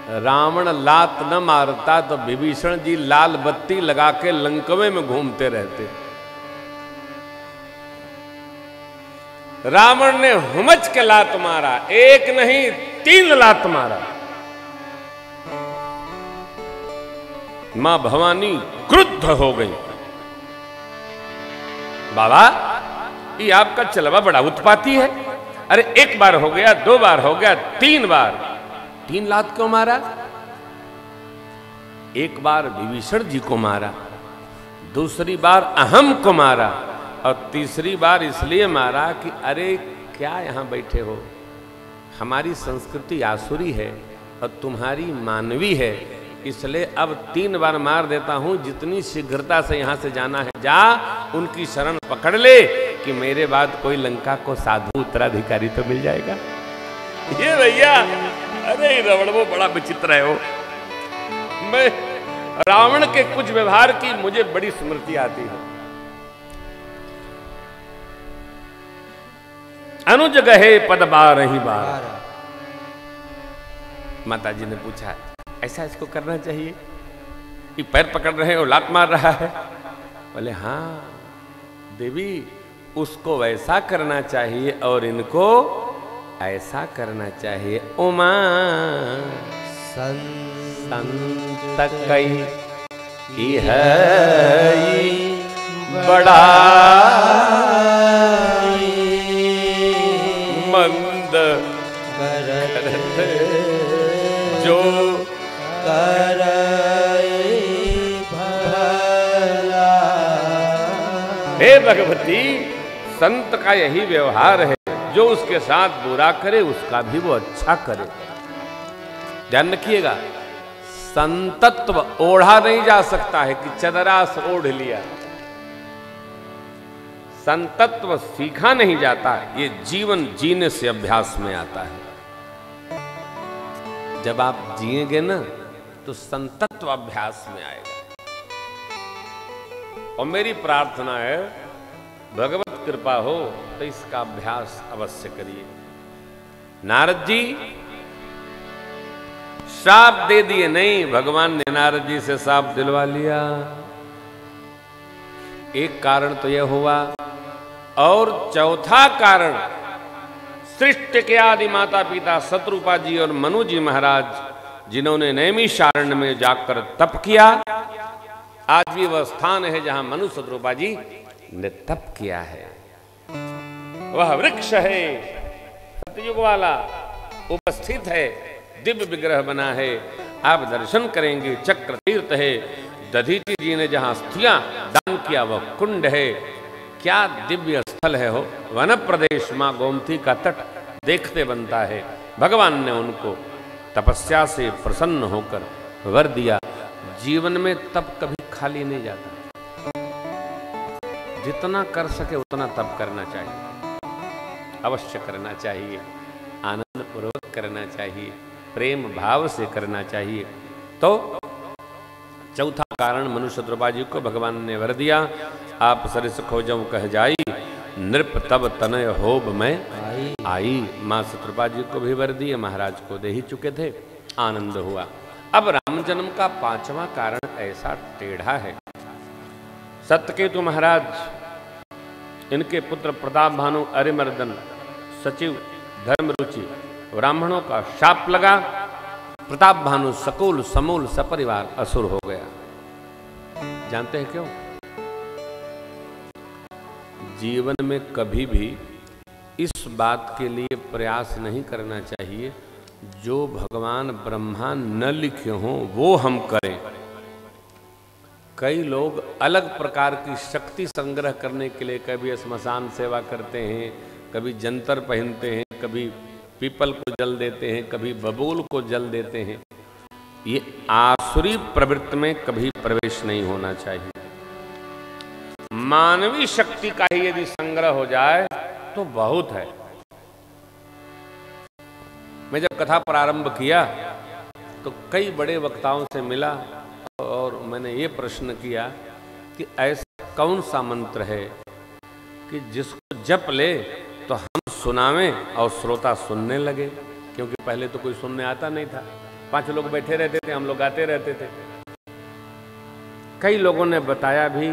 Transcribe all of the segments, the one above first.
रावण लात न मारता तो विभीषण जी लाल बत्ती लगा के लंकवे में घूमते रहते। रावण ने हुमच के लात मारा, एक नहीं 3 लात मारा। मां भवानी क्रुद्ध हो गई। बाबा, ये आपका चलवा बड़ा उत्पाती है। अरे 1 बार हो गया, 2 बार हो गया, 3 बार, 3 लात क्यों मारा? 1 बार विभीषण जी को मारा, दूसरी बार अहम को मारा, और तीसरी बार इसलिए मारा कि अरे क्या यहां बैठे हो, हमारी संस्कृति आसुरी है और तुम्हारी मानवी है, इसलिए अब 3 बार मार देता हूं। जितनी शीघ्रता से यहां से जाना है जा, उनकी शरण पकड़ ले कि मेरे बाद कोई लंका को साधु उत्तराधिकारी तो मिल जाएगा। ये भैया, अरे रावण वो बड़ा विचित्र है। वो मैं रावण के कुछ व्यवहार की मुझे बड़ी स्मृति आती है। अनुज गहे पद बारहि बार। माता जी ने पूछा, ऐसा इसको करना चाहिए? ये पैर पकड़ रहे हो, लात मार रहा है। बोले हाँ देवी, उसको वैसा करना चाहिए और इनको ऐसा करना चाहिए। उमा संत कई बड़ा मंद करत जो हे भगवती, संत का यही व्यवहार है, जो उसके साथ बुरा करे उसका भी वो अच्छा करे। ध्यान रखिएगा, संतत्व ओढ़ा नहीं जा सकता है कि चदरा से ओढ़ लिया। संतत्व सीखा नहीं जाता, ये जीवन जीने से अभ्यास में आता है। जब आप जिएंगे ना तो संतत्व अभ्यास में आएगा। और मेरी प्रार्थना है, भगवत कृपा हो तो इसका अभ्यास अवश्य करिए। नारद जी श्राप दे दिए नहीं, भगवान ने नारद जी से श्राप दिलवा लिया। एक कारण तो यह हुआ, और चौथा कारण, सृष्टि के आदि माता पिता शत्रुपा जी और मनु जी महाराज, जिन्होंने नैमिषारण्य में जाकर तप किया। आज भी वह स्थान है जहां मनु शत्रुपा जी ने तप किया है। वह वृक्ष है सतयुग वाला, उपस्थित है, दिव्य विग्रह बना है। आप दर्शन करेंगे, चक्र तीर्थ है। दधीचि जी ने जहां अस्थियां दान किया वह कुंड है। क्या दिव्य स्थल है हो। वन प्रदेश, मां गोमती का तट देखते बनता है। भगवान ने उनको तपस्या से प्रसन्न होकर वर दिया। जीवन में तप कभी खाली नहीं जाता, जितना कर सके उतना तप करना चाहिए, अवश्य करना चाहिए, आनंद पूर्वक करना चाहिए, प्रेम भाव से करना चाहिए। तो चौथा कारण मनु शत्रुपा जी को भगवान ने वर दिया। आप सरिस खोजऊं कह जाई, नृप तब तनय होब में आई। मां शत्रुपा जी को भी वर दिए, महाराज को दे ही चुके थे, आनंद हुआ। अब राम जन्म का 5वां कारण ऐसा टेढ़ा है। सत्यकेतु महाराज, इनके पुत्र प्रताप भानु, अरिमर्दन, सचिव, धर्मरुचि, ब्राह्मणों का शाप लगा। प्रताप भानु सकूल समूल सपरिवार असुर हो गया। जानते हैं क्यों? जीवन में कभी भी इस बात के लिए प्रयास नहीं करना चाहिए जो भगवान ब्रह्मा न लिखे हों वो हम करें। कई लोग अलग प्रकार की शक्ति संग्रह करने के लिए कभी श्मशान सेवा करते हैं, कभी जंतर पहनते हैं, कभी पीपल को जल देते हैं, कभी बबूल को जल देते हैं। ये आसुरी प्रवृत्ति में कभी प्रवेश नहीं होना चाहिए। मानवीय शक्ति का ही यदि संग्रह हो जाए तो बहुत है। मैं जब कथा प्रारंभ किया तो कई बड़े वक्ताओं से मिला और मैंने ये प्रश्न किया कि ऐसा कौन सा मंत्र है कि जिसको जप ले तो हम सुनावें और श्रोता सुनने लगे, क्योंकि पहले तो कोई सुनने आता नहीं था। 5 लोग बैठे रहते थे, हम लोग गाते रहते थे। कई लोगों ने बताया भी,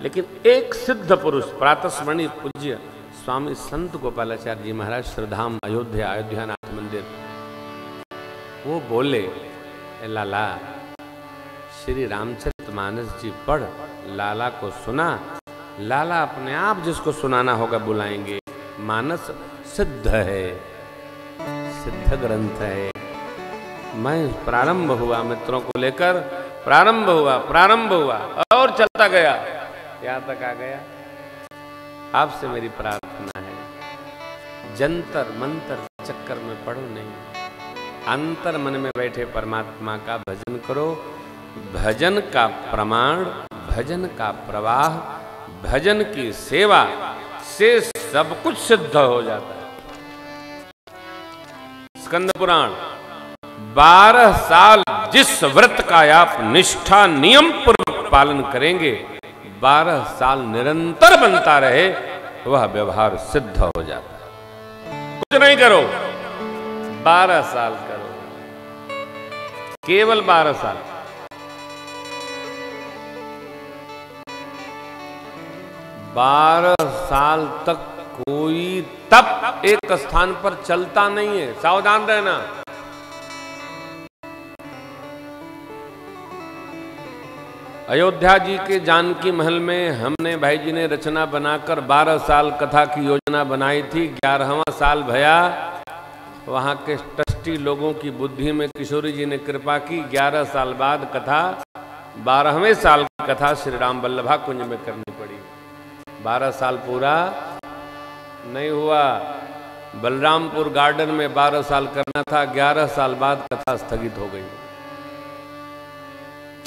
लेकिन एक सिद्ध पुरुष प्रातस्मरणीय पूज्य स्वामी संत गोपालाचार्य जी महाराज श्रीधाम अयोध्यानाथ मंदिर, वो बोले, लाला श्री रामचरितमानस जी पढ़। लाला को सुना। लाला अपने आप जिसको सुनाना होगा बुलाएंगे। मानस सिद्ध है, सिद्ध ग्रंथ है। मैं प्रारंभ हुआ, मित्रों को लेकर प्रारंभ हुआ और चलता गया, यहां तक आ गया। आपसे मेरी प्रार्थना है, जंतर मंतर चक्कर में पड़ो नहीं, अंतर मन में बैठे परमात्मा का भजन करो। भजन का प्रमाण, भजन का प्रवाह, भजन की सेवा से सब कुछ सिद्ध हो जाता है। स्कंद पुराण 12 साल जिस व्रत का आप निष्ठा नियम पूर्वक पालन करेंगे, 12 साल निरंतर बनता रहे, वह व्यवहार सिद्ध हो जाता है। कुछ नहीं करो, 12 साल करो, केवल 12 साल। बारह साल तक कोई तप एक स्थान पर चलता नहीं है, सावधान रहना। अयोध्या जी के जानकी महल में हमने भाई जी ने रचना बनाकर 12 साल कथा की योजना बनाई थी। 11वां साल भया, वहां के ट्रस्टी लोगों की बुद्धि में किशोरी जी ने कृपा की। 11 साल बाद कथा, 12वें साल की कथा श्री राम वल्लभा कुंज में करनी पड़ी। 12 साल पूरा नहीं हुआ। बलरामपुर गार्डन में 12 साल करना था, 11 साल बाद कथा स्थगित हो गई।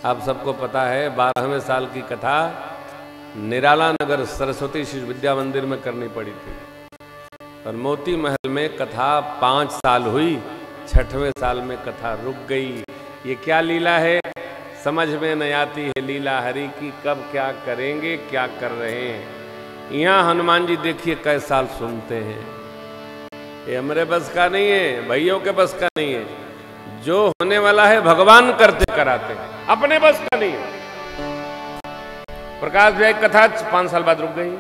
आप सबको पता है 12वें साल की कथा निराला नगर सरस्वती शिशु विद्या मंदिर में करनी पड़ी थी, और मोती महल में कथा 5 साल हुई, 6वें साल में कथा रुक गई। ये क्या लीला है, समझ में नहीं आती है लीला हरि की। कब क्या करेंगे, क्या कर रहे हैं। यहाँ हनुमान जी देखिए कई साल सुनते हैं। ये हमारे बस का नहीं है, भाइयों के बस का नहीं है। जो होने वाला है भगवान करते कराते हैं, अपने बस का नहीं है। प्रकाश भाई कथा 5 साल बाद रुक गई।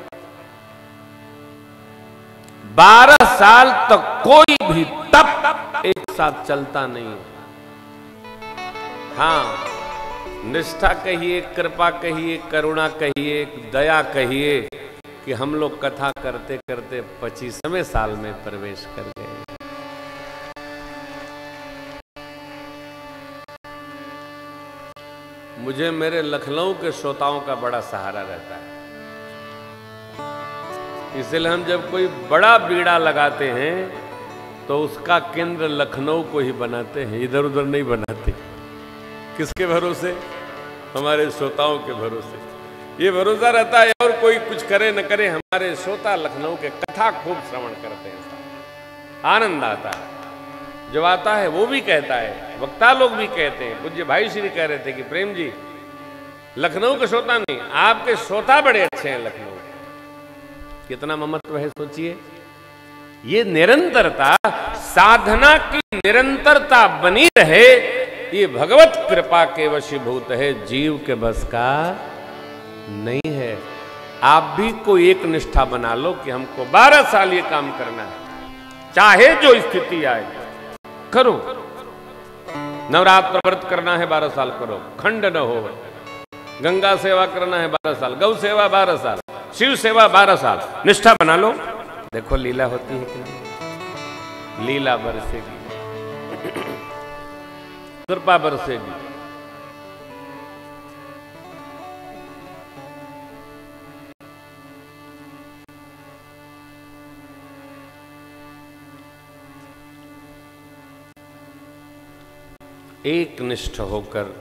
12 साल तक कोई भी तप एक साथ चलता नहीं है। हाँ, निष्ठा कहिए, कृपा कहिए, करुणा कहिए, दया कहिए कि हम लोग कथा करते करते 25वें साल में प्रवेश कर गए। मुझे मेरे लखनऊ के श्रोताओं का बड़ा सहारा रहता है, इसलिए हम जब कोई बड़ा बीड़ा लगाते हैं तो उसका केंद्र लखनऊ को ही बनाते हैं, इधर उधर नहीं बनाते। किसके भरोसे? हमारे श्रोताओं के भरोसे। ये भरोसा रहता है, और कोई कुछ करे न करे, हमारे श्रोता लखनऊ के कथा खूब श्रवण करते हैं, आनंद आता है। जो आता है वो भी कहता है, वक्ता लोग भी कहते हैं। पूज्य भाई श्री कह रहे थे कि प्रेम जी, लखनऊ के श्रोता नहीं, आपके श्रोता बड़े अच्छे हैं लखनऊ। कितना ममत्व है सोचिए। ये निरंतरता, साधना की निरंतरता बनी रहे, ये भगवत कृपा के वशीभूत है, जीव के बस का नहीं है। आप भी कोई एक निष्ठा बना लो कि हमको 12 साल ये काम करना है, चाहे जो स्थिति आए करो। नवरात्र व्रत करना है 12 साल करो, खंड न हो। गंगा सेवा करना है 12 साल, गौ सेवा 12 साल, शिव सेवा 12 साल, निष्ठा बना लो। देखो लीला होती है कि नहीं? लीला बरसेगी, कृपा बरसेगी। एक निष्ठ होकर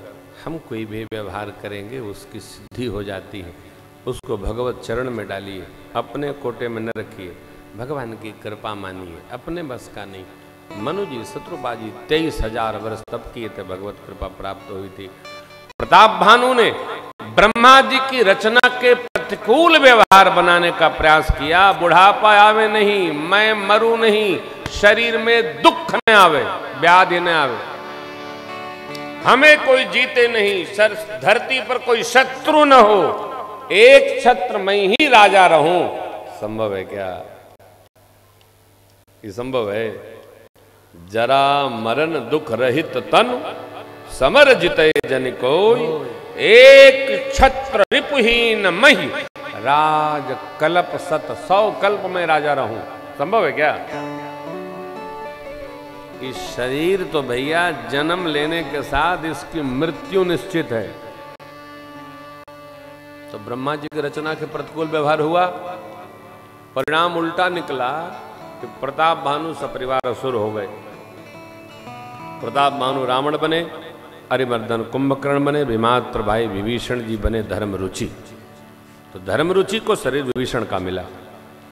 हम कोई भी व्यवहार करेंगे, उसकी सिद्धि हो जाती है। उसको भगवत चरण में डालिए, अपने कोटे में न रखिए, भगवान की कृपा मानिए, अपने बस का नहीं। मनु जी, शत्रुपा जी 23,000 वर्ष तप किए थे, भगवत कृपा प्राप्त हुई थी। प्रताप भानु ने ब्रह्मा जी की रचना के प्रतिकूल व्यवहार बनाने का प्रयास किया। बुढ़ापा आवे नहीं, मैं मरू नहीं, शरीर में दुख न आवे, व्याधि न आवे, हमें कोई जीते नहीं, सर धरती पर कोई शत्रु न हो, एक छत्र मैं ही राजा रहूं। संभव है क्या? ये संभव है? जरा मरण दुख रहित तन, समर जिते जन कोई, एक छत्र रिपुहीन मही, राज कल्प सत 100 कल्प में राजा रहूं। संभव है क्या? कि शरीर तो भैया जन्म लेने के साथ इसकी मृत्यु निश्चित है। तो ब्रह्मा जी की रचना के प्रतिकूल व्यवहार हुआ, परिणाम उल्टा निकला कि प्रताप भानु सपरिवार असुर हो गए। प्रताप भानु रावण बने, अरिमर्दन कुंभकर्ण बने, विमात्र भाई विभीषण जी बने धर्म रुचि। तो धर्म रुचि को शरीर विभीषण का मिला।